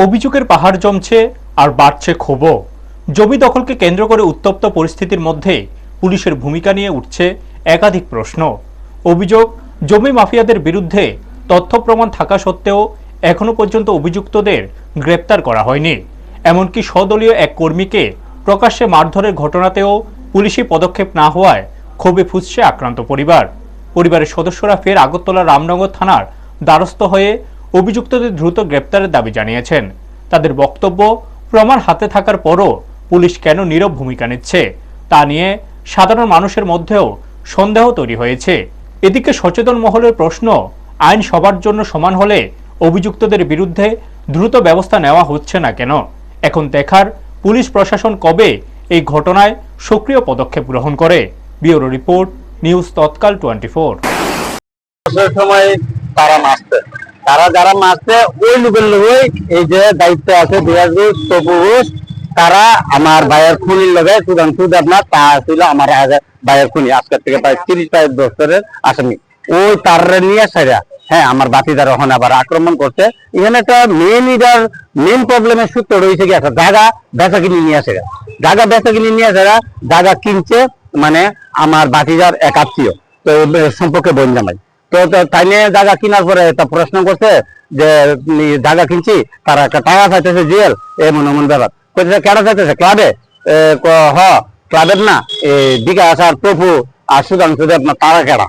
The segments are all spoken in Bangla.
অভিযোগের পাহাড় জমছে আর বাড়ছে ক্ষোভও। জমি দখলকে কেন্দ্র করে উত্তপ্ত পরিস্থিতির মধ্যে পুলিশের ভূমিকা নিয়ে উঠছে একাধিক প্রশ্ন। অভিযোগ, জমি মাফিয়াদের বিরুদ্ধে তথ্য প্রমাণ থাকা সত্ত্বেও এখনো পর্যন্ত অভিযুক্তদের গ্রেপ্তার করা হয়নি। এমনকি স্বদলীয় এক কর্মীকে প্রকাশ্যে মারধরের ঘটনাতেও পুলিশি পদক্ষেপ না হওয়ায় ক্ষোভে ফুঁসছে আক্রান্ত পরিবারের সদস্যরা ফের আগরতলা রামনগর থানার দ্বারস্থ হয়ে অভিযুক্তদের দ্রুত গ্রেপ্তারের দাবি জানিয়েছেন। তাদের বক্তব্য, প্রমাণ হাতে থাকার পরও পুলিশ কেন নীরব ভূমিকা নিচ্ছে তা নিয়ে সাধারণ মানুষের মধ্যেও সন্দেহ তৈরি হয়েছে। এদিকে সচেতন মহলের প্রশ্ন, আইন সবার জন্য সমান হলে অভিযুক্তদের বিরুদ্ধে দ্রুত ব্যবস্থা নেওয়া হচ্ছে না কেন? এখন দেখার পুলিশ প্রশাসন কবে এই ঘটনায় সক্রিয় পদক্ষেপ গ্রহণ করে। ব্যুরো রিপোর্ট, নিউজ তৎকাল 24। সময় তারা মারছে, তারা যারা মারছে ওই লোকের লোক এই যে দায়িত্ব আছে তারা আমার ভাইয়ের খুনির লগে সুধাংশু দেবনাথ তা ছিল আমার ভাইয়ের খুনি, আজকের থেকে প্রায় 30 বছরের আসামি। ওই তার নিয়ে সেরা আমার বাতিদার ওখানে আবার আক্রমণ করছে। এখানে একটা মেন প্রবলেমের সূত্র রয়েছে কি, একটা জায়গা বেচা কিনে নিয়ে আসে, জায়গা বেচা কিনে নিয়ে আসে, জায়গা কিনছে মানে আমার বাতিদার এক আত্মীয়, তো সম্পর্কে বোন জামাই। তো তাই নিয়ে জায়গা কেনার পরে একটা প্রশ্ন করছে যে জায়গা কিনছি, তারা একটা টাকা চাইতেছে জিএল এমন এমন ব্যাপার করতেছে। কেটা চাইতেছে ক্লাবে, ক্লাবের না বিকাশ আর প্রভু আর সুধাংশু দেবনাথ তারা কেটা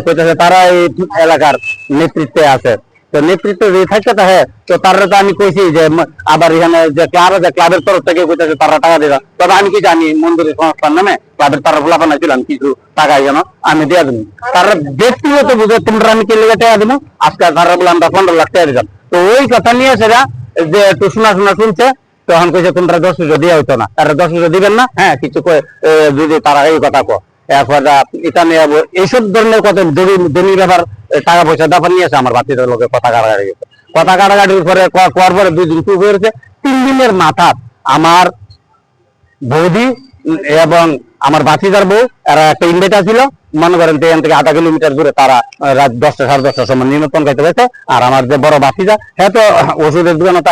কইতেছে তারা এই এলাকার নেতৃত্বে আছে। তো নেতৃত্ব যদি থাকতে থাকে তো তারা তো আমি কইছি যে আবার এখানে যে ক্লাব আছে ক্লাবের তরফ থেকে কইতেছে তারা টাকা দিবা। তবে আমি কি জানি মন্দিরের সংস্থার নামে ক্লাবের তারা ফোলা বানাইছিলাম কিছু টাকা যেন আমি দিয়ে দেবো। তারা ব্যক্তিগত বুঝে তোমরা আমি কে লেগে টাকা দেবো, আজকে তারা বলে আমরা 15 লাখ টাকা দিলাম। তো ওই কথা নিয়ে সেটা যে একটু শোনা শুনছে, তখন কইছে তোমরা 10 হাজার দিয়ে হইতো না, তারা 10 হাজার দিবেন না, কিছু যদি তারা এই কথা কো এটা নিয়ে এইসব ধরনের কত জমি ব্যাপার টাকা পয়সা ব্যাপার নিয়েছে আমার বাচ্চাদের লোকের কথা কাটাকাটি গেছে। কথা কাটাকাটির পরে কোয়ার পরে 2 দিন চুপ হয়েছে। 3 দিনের মাথা আমার বৌদি এবং আমার বাচ্চাদার বউ এরা একটা ইনভাইটার ছিল, মনে করেন এখান থেকে 0.5 কিলোমিটার দূরে, তারা রাত 10টা 10:30 সময় নিমন্ত্রণ খাইতে গেছে। আর আমার যে বড় বাচ্চা তো ওষুধের দোকানটা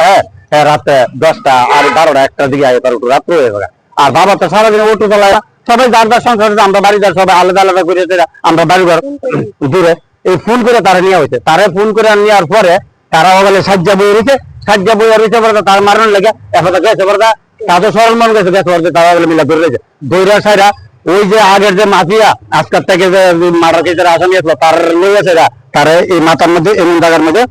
রাতে 10টা আর 12টা 1টার দিকে আগে তার রাত্র হয়ে যাবে। আর বাবা তো সারাদিন অটো চালায়, সবাই যার যার সংসারে, আমরা বাড়িদার সবাই আলাদা আলাদা করে আমরা বাড়িঘর দূরে এই ফোন করে তারা নিয়ে হয়েছে। তারা ফোন করে নেওয়ার পরে তারা বলে সাজ্জা বই রয়েছে পরে তার মারানোর লেগে এফাদা গেছে পরে তাদের সরল মন গেছে তারা বলে মিলা ধরে রয়েছে দৈরা সাইরা। ওই যে আগের যে মাফিয়া আজকাল থেকে যে মার্ডার কেসের আসামি আসলো তার নিয়ে গেছে তারা এই মাথার মধ্যে এমন জায়গার মধ্যে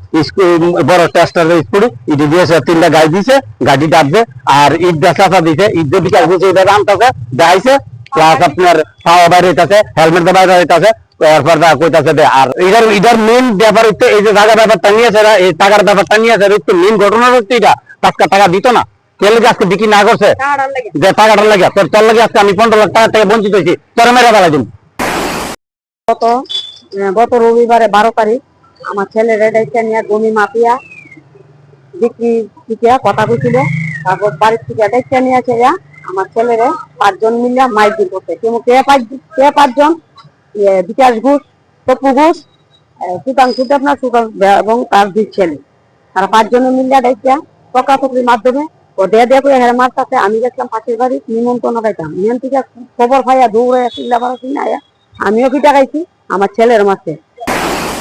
বড় টেস্টার স্কুটি ইটি দিয়েছে, 3টা গাড়ি দিয়েছে, গাড়ি ডাকবে আর ঈদ চাষা দিয়েছে, ঈদ বিকাশ দিয়েছে, এটা আনতেছে যাইছে প্লাস আপনার পাওয়া বাইরে হইতেছে, হেলমেট বাইরে হইতেছে, এরপর কইতাছে দে। আর এটার মেন ব্যাপার হচ্ছে এই যে জায়গা ব্যাপারটা নিয়েছে, এই টাকার ব্যাপারটা নিয়েছে, মেন ঘটনা হচ্ছে এটা টাকা দিত না কেলে আজকে বিক্রি না করছে যে টাকাটা লাগে তোর লাগে আজকে আমি 15 লাখ টাকা থেকে বঞ্চিত হয়েছি, তোর মেরে বেলা দিন। গত রবিবারে 12 তারিখ আমার ছেলের রেডাইটা নিয়ে জমি মাফিয়া বিক্রি থেকে কথা বলছিল। তারপর বাড়ির থেকে রেডাইটা নিয়ে আছে আমার ছেলেরে 5 জন মিলে মাইকিং করতে। কে 5 জন? বিকাশ ঘোষ, তপু ঘোষ, সুধাংশু দেবনাথ এবং তার 2 ছেলে, তারা 5 জনে মিলে ডাইকা তকাতকির মাধ্যমে ও দেয়া করে হেরে মারতাছে। আমি গেছিলাম পাশের বাড়ি নিমন্ত্রণ পাইতাম, নিয়ম থেকে খবর পাইয়া দৌড়ে আমিও পিঠা খাইছি, আমার ছেলের মাসে